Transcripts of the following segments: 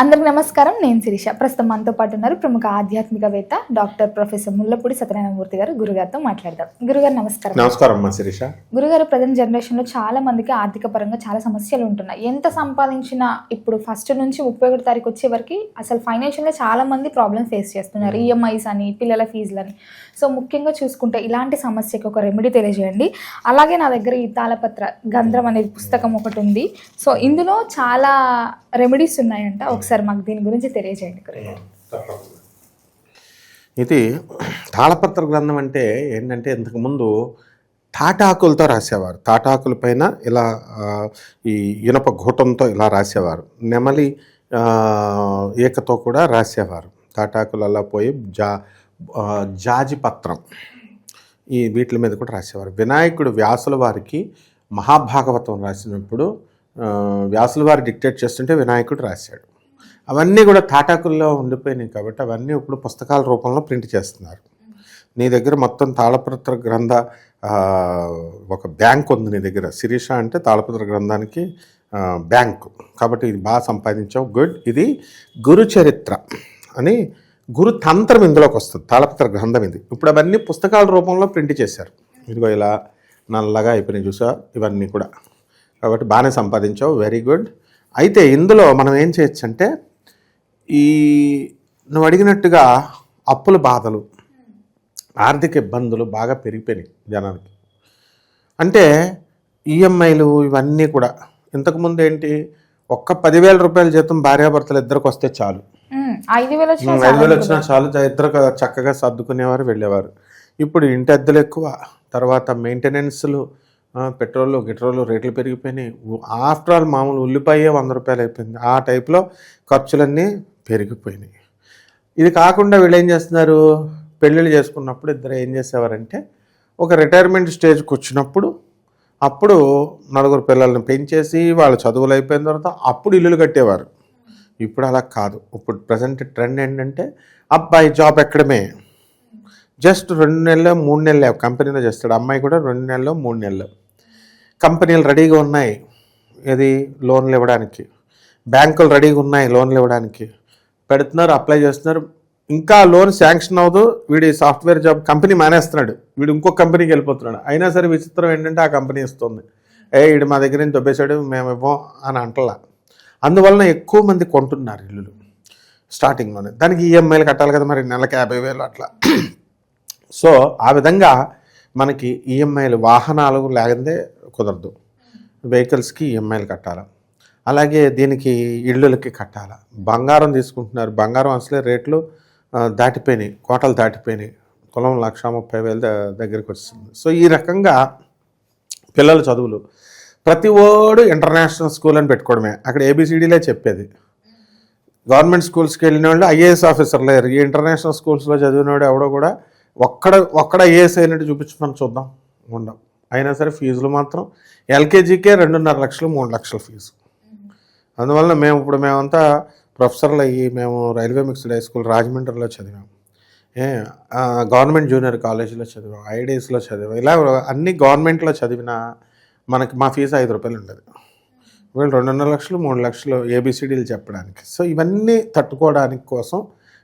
అందరికి నమస్కారం. నేను శిరీష. ప్రస్తుతం మనతో పాటు ఉన్నారు ప్రముఖ ఆధ్యాత్మికవేత్త డాక్టర్ ప్రొఫెసర్ ముల్లపూడి సత్యనారాయణమూర్తి గారు. గురుగారితో మాట్లాడదాం. గురుగారు నమస్కారం. నమస్కారం అమ్మా శిరీష. గురుగారు, ప్రజెంట్ జనరేషన్లో చాలా మందికి ఆర్థిక పరంగా చాలా సమస్యలు ఉంటున్నాయి. ఎంత సంపాదించినా ఇప్పుడు ఫస్ట్ నుంచి 31 తారీఖు వచ్చే వరకు అసలు ఫైనాన్షియల్గా చాలా మంది ప్రాబ్లమ్ ఫేస్ చేస్తున్నారు. ఈఎంఐస్ అని, పిల్లల ఫీజులని. సో ముఖ్యంగా చూసుకుంటే ఇలాంటి సమస్యకి ఒక రెమెడీ తెలియజేయండి. అలాగే నా దగ్గర ఈ తాళపత్ర గంధ్రం అనే పుస్తకం ఒకటి ఉంది. సో ఇందులో చాలా రెమెడీస్ ఉన్నాయంట. ఒకసారి మాకు దీని గురించి తెలియజేయండి. ఇది తాళపత్ర గ్రంథం అంటే ఏంటంటే, ఇంతకుముందు తాటాకులతో రాసేవారు. తాటాకుల పైన ఇలా ఈ ఇనప ఘూటంతో ఇలా రాసేవారు. నెమలి ఏకతో కూడా రాసేవారు. తాటాకులు అలా పోయి జాజి పత్రం ఈ వీటి మీద కూడా రాసేవారు. వినాయకుడు వ్యాసుల వారికి మహాభాగవతం రాసినప్పుడు వ్యాసుల వారు డిక్టేట్ చేస్తుంటే వినాయకుడు రాశాడు. అవన్నీ కూడా తాటాకుల్లో ఉండిపోయినాయి కాబట్టి అవన్నీ ఇప్పుడు పుస్తకాల రూపంలో ప్రింట్ చేస్తున్నారు. నీ దగ్గర మొత్తం తాళపత్ర గ్రంథ ఒక బ్యాంక్ ఉంది నీ దగ్గర. శిరీష అంటే తాళపత్ర గ్రంథానికి బ్యాంకు కాబట్టి ఇది బాగా సంపాదించావు, గుడ్. ఇది గురు చరిత్ర అని గురు తంత్రం ఇందులోకి వస్తుంది. తాళపత్ర గ్రంథం ఇది. ఇప్పుడు అవన్నీ పుస్తకాల రూపంలో ప్రింట్ చేశారు. ఇదిగో ఇలా నల్లగా అయిపోయినాయి చూసా, ఇవన్నీ కూడా. కాబట్టి బాగానే సంపాదించావు, వెరీ గుడ్. అయితే ఇందులో మనం ఏం చేయొచ్చు అంటే, ఈ నువ్వు అడిగినట్టుగా అప్పుల బాధలు, ఆర్థిక ఇబ్బందులు బాగా పెరిగిపోయినాయి జనానికి. అంటే ఈఎంఐలు ఇవన్నీ కూడా. ఇంతకుముందు ఏంటి, ఒక్క 10,000 రూపాయల జీతం భార్యాభర్తలు ఇద్దరికి వస్తే చాలు, 5,000 వచ్చినా చాలు, ఇద్దరు చక్కగా సర్దుకునేవారు, వెళ్ళేవారు. ఇప్పుడు ఇంటి అద్దెలు ఎక్కువ, తర్వాత మెయింటెనెన్స్లు, పెట్రోలు గిట్రోలు రేట్లు పెరిగిపోయినాయి. ఆఫ్టర్ ఆల్ మామూలు ఉల్లిపాయ 100 రూపాయలు అయిపోయింది. ఆ టైప్లో ఖర్చులన్నీ పెరిగిపోయినాయి. ఇది కాకుండా వీళ్ళు ఏం చేస్తున్నారు, పెళ్ళిళ్ళు చేసుకున్నప్పుడు ఇద్దరు ఏం చేసేవారంటే, ఒక రిటైర్మెంట్ స్టేజ్కి వచ్చినప్పుడు అప్పుడు 4 పిల్లల్ని పెంచేసి వాళ్ళ చదువులు అయిపోయిన తర్వాత అప్పుడు ఇల్లులు కట్టేవారు. ఇప్పుడు అలా కాదు. ఇప్పుడు ప్రజెంట్ ట్రెండ్ ఏంటంటే, అబ్బాయి జాబ్ ఎక్కడమే జస్ట్ 2 నెలలు 3 నెలలు కంపెనీలో చేస్తాడు, అమ్మాయి కూడా 2 నెలలు 3 నెలలు. కంపెనీలు రెడీగా ఉన్నాయి ఇది లోన్లు ఇవ్వడానికి, బ్యాంకులు రెడీగా ఉన్నాయి లోన్లు ఇవ్వడానికి, పెడుతున్నారు, అప్లై చేస్తున్నారు. ఇంకా లోన్ శాంక్షన్ అవ్వదు. వీడి సాఫ్ట్వేర్ జాబ్ కంపెనీ మానేస్తున్నాడు, వీడు ఇంకొక కంపెనీకి వెళ్ళిపోతున్నాడు. అయినా సరే విచిత్రం ఏంటంటే ఆ కంపెనీ ఇస్తుంది, వీడు మా దగ్గర నుంచి దొబ్బేశాడు మేము ఇవ్వం అని అంటలా. అందువలన ఎక్కువ మంది కొంటున్నారు ఇల్లులు స్టార్టింగ్లోనే. దానికి ఈఎంఐలు కట్టాలి కదా, మరి నెలకి 50,000 అట్లా. సో ఆ విధంగా మనకి ఈఎంఐలు, వాహనాలు లేకపోతే కుదరదు, వెహికల్స్కి ఈఎంఐలు కట్టాలి. అలాగే దీనికి ఇళ్ళకి కట్టాలి. బంగారం తీసుకుంటున్నారు, బంగారం అసలే రేట్లు దాటిపోయినాయి, కోటలు దాటిపోయినాయి. తులం 1,30,000 దగ్గరికి వస్తుంది. సో ఈ రకంగా పిల్లల చదువులు, ప్రతి ఓడు ఇంటర్నేషనల్ స్కూల్ అని పెట్టుకోవడమే. అక్కడ ఏబిసిడీలే చెప్పేది. గవర్నమెంట్ స్కూల్స్కి వెళ్ళిన వాళ్ళు ఐఏఎస్ ఆఫీసర్లు లేరు. ఈ ఇంటర్నేషనల్ స్కూల్స్లో చదివినవాడు ఎవడో కూడా ఒక్కడ ఐఏఎస్ అయినట్టు చూపించమని చూద్దాం, ఉండం. అయినా సరే ఫీజులు మాత్రం ఎల్కేజీకే 2.5 లక్షలు 3 లక్షల ఫీజు. అందువల్ల మేమంతా ప్రొఫెసర్లు అయ్యి మేము రైల్వే మిక్స్డ్ హై స్కూల్ రాజమండ్రిలో చదివాం, గవర్నమెంట్ జూనియర్ కాలేజీలో చదివాం, ఐడిఎస్లో చదివాం. ఇలా అన్ని గవర్నమెంట్లో చదివినా మనకి మా ఫీజు 5 రూపాయలు ఉండదు. వీళ్ళు 2.5 లక్షలు 3 లక్షలు ఏబిసిడీలు చెప్పడానికి. సో ఇవన్నీ తట్టుకోవడానికి కోసం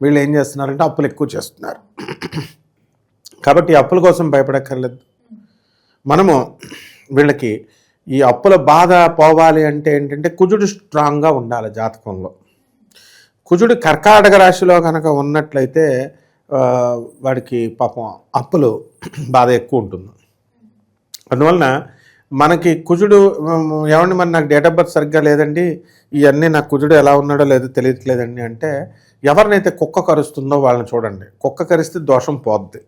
వీళ్ళు ఏం చేస్తున్నారంటే అప్పులు ఎక్కువ చేస్తున్నారు. కాబట్టి అప్పుల కోసం భయపడక్కర్లేదు. మనము వీళ్ళకి ఈ అప్పుల బాధ పోవాలి అంటే ఏంటంటే, కుజుడు స్ట్రాంగ్గా ఉండాలి జాతకంలో. కుజుడు కర్కాటక రాశిలో కనుక ఉన్నట్లయితే వాడికి పాపం అప్పులు బాధ ఎక్కువ ఉంటుంది. అందువలన మనకి కుజుడు ఏమండి మరి నాకు డేట్ ఆఫ్ బర్త్ సరిగ్గా లేదండి, ఇవన్నీ నాకు కుజుడు ఎలా ఉన్నాడో లేదో తెలియట్లేదండి అంటే, ఎవరినైతే కుక్క కరుస్తుందో వాళ్ళని చూడండి. కుక్క కరిస్తే దోషం పోద్ది,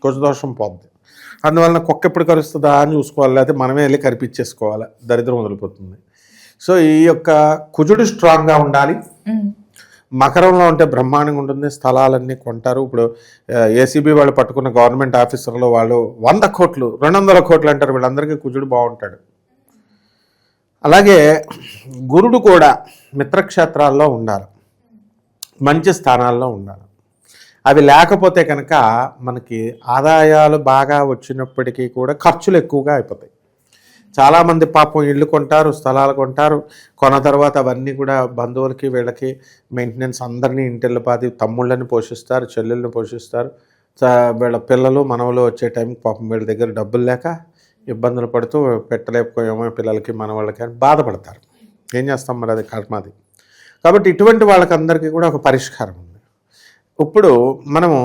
కుజ దోషం పోద్ది. అందువలన కుక్క ఎప్పుడు కరుస్తుందా అని చూసుకోవాలి, లేకపోతే మనమే వెళ్ళి కరిపించేసుకోవాలి, దరిద్రం వదిలిపోతుంది. సో ఈ యొక్క కుజుడు స్ట్రాంగ్గా ఉండాలి. మకరంలో ఉంటే బ్రహ్మాండంగా ఉంటుంది, స్థలాలన్నీ కొంటారు. ఇప్పుడు ఏసీబీ వాళ్ళు పట్టుకున్న గవర్నమెంట్ ఆఫీసర్లు వాళ్ళు 100 కోట్లు 200 కోట్లు అంటారు. వీళ్ళందరికీ కుజుడు బాగుంటాడు. అలాగే గురుడు కూడా మిత్రక్షేత్రాల్లో ఉండాలి, మంచి స్థానాల్లో ఉండాలి. అవి లేకపోతే కనుక మనకి ఆదాయాలు బాగా వచ్చినప్పటికీ కూడా ఖర్చులు ఎక్కువగా అయిపోతాయి. చాలామంది పాపం ఇళ్ళు కొంటారు, స్థలాలు కొంటారు, కొన్న తర్వాత అవన్నీ కూడా బంధువులకి వీళ్ళకి మెయింటెనెన్స్, అందరినీ ఇంటిల్లిపాది తమ్ముళ్ళని పోషిస్తారు, చెల్లెళ్ళని పోషిస్తారు. వీళ్ళ పిల్లలు మనవలు వచ్చే టైంకి పాపం వీళ్ళ దగ్గర డబ్బులు లేక ఇబ్బందులు పడుతూ పెట్టలేకపోయామో పిల్లలకి మనవాళ్ళకి అని బాధపడతారు. ఏం చేస్తాం మరి, అది కర్మది. కాబట్టి ఇటువంటి వాళ్ళకందరికీ కూడా ఒక పరిష్కారం ఉంది. ఇప్పుడు మనము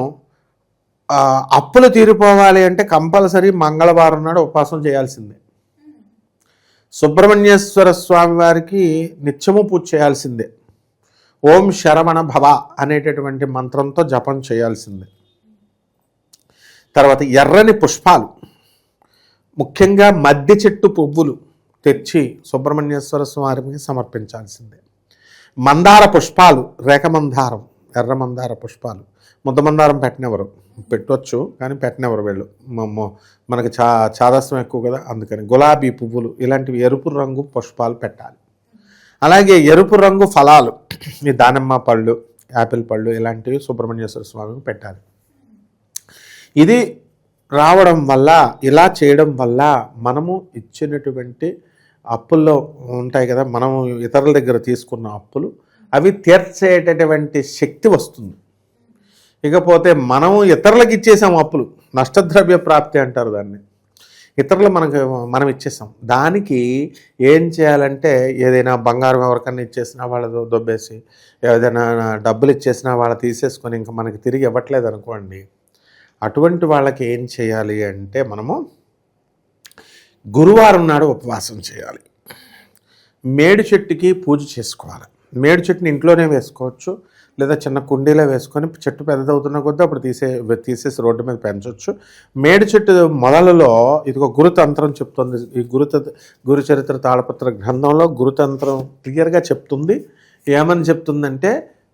అప్పులు తీరిపోవాలి అంటే కంపల్సరీ మంగళవారం నాడు ఉపవాసం చేయాల్సిందే. సుబ్రహ్మణ్యేశ్వర స్వామి వారికి నిత్యము పూజ చేయాల్సిందే. ఓం శరవణ భవ అనేటటువంటి మంత్రంతో జపం చేయాల్సిందే. తర్వాత ఎర్రని పుష్పాలు, ముఖ్యంగా మద్ది చెట్టు పువ్వులు తెచ్చి సుబ్రహ్మణ్యేశ్వర స్వామికి సమర్పించాల్సిందే. మందార పుష్పాలు, రేఖమందారం, ఎర్ర మందార పుష్పాలు, ముద్దమందారం పెట్టినెవరు, పెట్టవచ్చు కానీ పెట్టినెవరు వీళ్ళు, మనకి చాదస్యం ఎక్కువ కదా, అందుకని గులాబీ పువ్వులు ఇలాంటివి ఎరుపు రంగు పుష్పాలు పెట్టాలి. అలాగే ఎరుపు రంగు ఫలాలు, ఈ దానిమ్మ పళ్ళు, యాపిల్ పళ్ళు ఇలాంటివి సుబ్రహ్మణ్యేశ్వర స్వామికి పెట్టాలి. ఇది రావడం వల్ల, ఇలా చేయడం వల్ల మనము ఇచ్చినటువంటి అప్పుల్లో ఉంటాయి కదా, మనము ఇతరుల దగ్గర తీసుకున్న అప్పులు అవి తీర్చేటటువంటి శక్తి వస్తుంది. ఇకపోతే మనము ఇతరులకు ఇచ్చేసాం అప్పులు, నష్టద్రవ్య ప్రాప్తి అంటారు దాన్ని. ఇతరులు మనం ఇచ్చేసాం. దానికి ఏం చేయాలంటే, ఏదైనా బంగారం ఎవరికన్నా ఇచ్చేసినా వాళ్ళ దొబ్బేసి, ఏదైనా డబ్బులు ఇచ్చేసినా వాళ్ళ తీసేసుకొని ఇంకా మనకి తిరిగి ఇవ్వట్లేదు అనుకోండి, అటువంటి వాళ్ళకి ఏం చేయాలి అంటే, మనము గురువారం నాడు ఉపవాసం చేయాలి. మేడి చెట్టుకి పూజ చేసుకోవాలి. మేడి చెట్టుని ఇంట్లోనే వేసుకోవచ్చు, లేదా చిన్న కుండీలో వేసుకొని చెట్టు పెద్దదవుతున్న కొద్దీ అప్పుడు తీసేసి రోడ్డు మీద పెంచవచ్చు. మేడి చెట్టు మొదలలో ఇదిగో గురుతంత్రం చెప్తుంది. ఈ గురు చరిత్ర తాళపత్ర గ్రంథంలో గురుతంత్రం క్లియర్గా చెప్తుంది. ఏమని చెప్తుందంటే,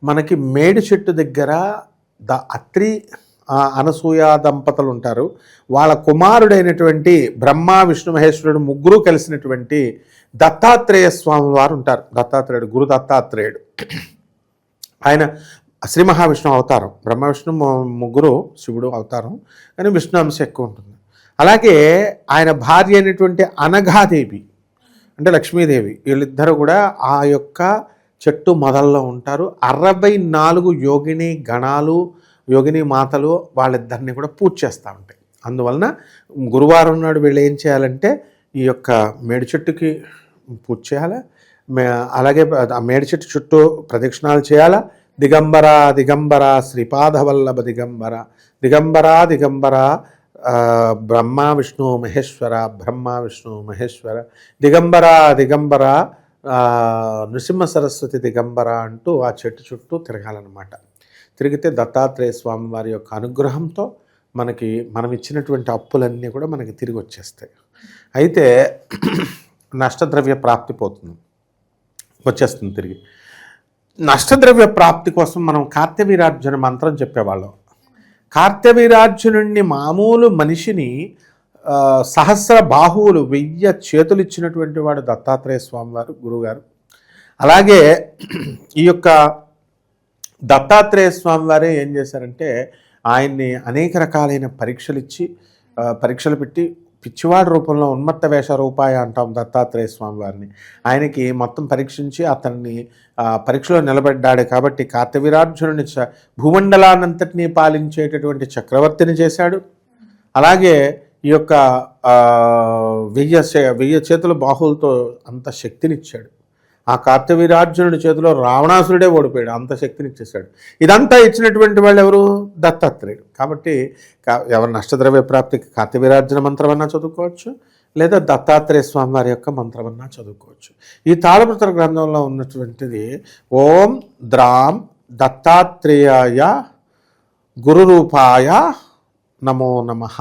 మనకి మేడి చెట్టు దగ్గర అత్రి అనసూయ దంపతులు ఉంటారు. వాళ్ళ కుమారుడైనటువంటి బ్రహ్మ విష్ణు మహేశ్వరుడు ముగ్గురు కలిసినటువంటి దత్తాత్రేయ స్వామి వారు ఉంటారు. దత్తాత్రేయుడు, గురు దత్తాత్రేయుడు, ఆయన శ్రీ మహావిష్ణువు అవతారం. బ్రహ్మ విష్ణు ముగ్గురు శివుడు అవతారం, కానీ విష్ణు అంశం ఎక్కువ ఉంటుంది. అలాగే ఆయన భార్య అయినటువంటి అనఘాదేవి అంటే లక్ష్మీదేవి, వీళ్ళిద్దరూ కూడా ఆ యొక్క చెట్టు మొదల్లో ఉంటారు. 64 యోగిని గణాలు, యోగిని మాతలు వాళ్ళిద్దరిని కూడా పూజ చేస్తూ ఉంటాయి. అందువలన గురువారం నాడు వీళ్ళు ఏం చేయాలంటే, ఈ యొక్క మేడి చెట్టుకి పూజ చేయాలి. అలాగే ఆ మేడి చెట్టు చుట్టూ ప్రదక్షిణాలు చేయాలా. దిగంబర దిగంబర శ్రీపాదవల్లభ దిగంబర, దిగంబర దిగంబర బ్రహ్మ విష్ణు మహేశ్వర, బ్రహ్మ విష్ణు మహేశ్వర, దిగంబర దిగంబర నృసింహ సరస్వతి దిగంబర అంటూ ఆ చెట్టు చుట్టూ తిరగాలన్నమాట. తిరిగితే దత్తాత్రేయ స్వామి వారి యొక్క అనుగ్రహంతో మనం ఇచ్చినటువంటి అప్పులన్నీ కూడా మనకి తిరిగి వచ్చేస్తాయి. అయితే నష్టద్రవ్య ప్రాప్తి వచ్చేస్తుంది తిరిగి. నష్టద్రవ్య ప్రాప్తి కోసం మనం కార్త్యవీరార్జున మంత్రం చెప్పేవాళ్ళం. కార్త్యవీరార్జునుడిని మామూలు మనిషిని సహస్ర బాహువులు 1000 చేతులు ఇచ్చినటువంటి వాడు దత్తాత్రేయ స్వామి వారు గురువుగారు. అలాగే ఈ యొక్క దత్తాత్రేయ స్వామి వారే ఏం చేశారంటే, ఆయన్ని అనేక రకాలైన పరీక్షలు పెట్టి పిచ్చివాడి రూపంలో ఉన్మత్త వేష రూపాయ అంటాం దత్తాత్రేయ స్వామి వారిని. ఆయనకి మొత్తం పరీక్షించి అతన్ని పరీక్షలో నిలబడ్డాడు. కాబట్టి కార్తవీరార్జునుని భూమండలానంతటినీ పాలించేటటువంటి చక్రవర్తిని చేశాడు. అలాగే ఈ యొక్క 1000 చేతుల బాహువులతో అంత శక్తినిచ్చాడు. ఆ కార్తవీరార్జునుడి చేతిలో రావణాసురుడే ఓడిపోయాడు, అంత శక్తినిచ్చేశాడు. ఇదంతా ఇచ్చినటువంటి వాళ్ళు ఎవరు? దత్తాత్రేయుడు. కాబట్టి ఎవరు నష్టద్రవ్య ప్రాప్తికి కార్తవీరార్జున మంత్రం అన్నా చదువుకోవచ్చు, లేదా దత్తాత్రేయ స్వామి వారి యొక్క మంత్రం అన్నా చదువుకోవచ్చు. ఈ తాళపత్ర గ్రంథంలో ఉన్నటువంటిది ఓం ద్రాం దత్తాత్రేయాయ గురురూపాయ నమో నమః.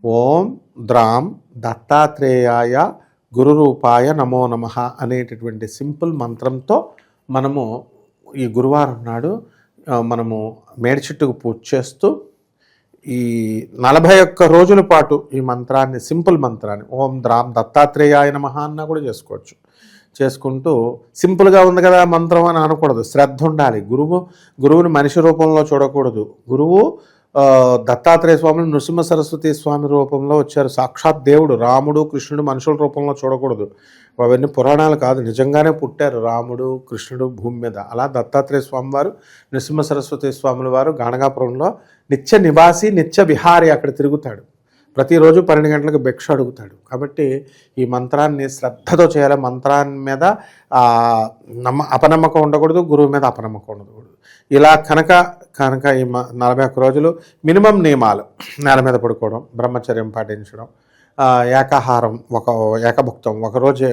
ఓం ద్రాం దత్తాత్రేయాయ గురురూపాయ నమో నమః అనేటటువంటి సింపుల్ మంత్రంతో మనము ఈ గురువారం నాడు మనము మేడి చెట్టుకు పూజ చేస్తూ ఈ 41 రోజుల పాటు ఈ మంత్రాన్ని, సింపుల్ మంత్రాన్ని ఓం ద్రాం దత్తాత్రేయాయ నమః అన్నా కూడా చేసుకోవచ్చు. చేసుకుంటూ సింపుల్గా ఉంది కదా మంత్రం అని అనకూడదు, శ్రద్ధ ఉండాలి. గురువుని మనిషి రూపంలో చూడకూడదు. గురువు దత్తాత్రేయ స్వాములు నృసింహ సరస్వతి స్వామి రూపంలో వచ్చారు. సాక్షాత్ దేవుడు రాముడు కృష్ణుడు మనుషుల రూపంలో చూడకూడదు, అవన్నీ పురాణాలు కాదు, నిజంగానే పుట్టారు రాముడు కృష్ణుడు భూమి మీద. అలా దత్తాత్రేయ స్వామి వారు నృసింహ సరస్వతి స్వాముల వారు గాణగాపురంలో నిత్య నివాసి నిత్య విహారి, అక్కడ తిరుగుతాడు. ప్రతిరోజు 12 గంటలకు భిక్ష అడుగుతాడు. కాబట్టి ఈ మంత్రాన్ని శ్రద్ధతో చేయాలి. మంత్రాన్ని మీద అపనమ్మకం ఉండకూడదు, గురువు మీద అపనమ్మకం ఉండకూడదు. ఇలా కనుక ఈ 41 రోజులు మినిమం నియమాలు: నేల మీద పడుకోవడం, బ్రహ్మచర్యం పాటించడం, ఏకాహారం, ఏకభుక్తం, ఒకరోజే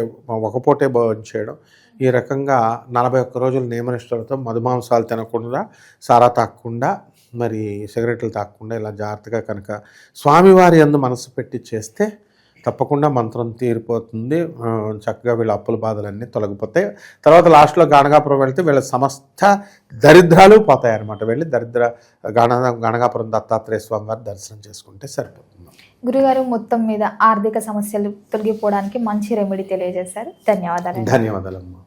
ఒక పూటే భోజనం చేయడం, ఈ రకంగా 41 రోజులు నియమనిష్టలతో మధుమాంసాలు తినకుండా, సారా తాగకుండా, మరి సిగరెట్లు తాగకుండా ఇలా జాగ్రత్తగా కనుక స్వామివారి యందు మనసు పెట్టి చేస్తే తప్పకుండా మంత్రం తీరిపోతుంది. చక్కగా వీళ్ళ అప్పుల బాధలన్నీ తొలగిపోతాయి. తర్వాత లాస్ట్లో గాణగాపురం వెళ్తే వీళ్ళ సమస్త దరిద్రాలు పోతాయి అన్నమాట. వెళ్ళి గాణగాపురం దత్తాత్రేయ స్వామి వారి దర్శనం చేసుకుంటే సరిపోతుంది. గురుగారు, మొత్తం మీద ఆర్థిక సమస్యలు తొలగిపోవడానికి మంచి రెమెడీ తెలియజేశారు. ధన్యవాదాలు. ధన్యవాదాలమ్మా.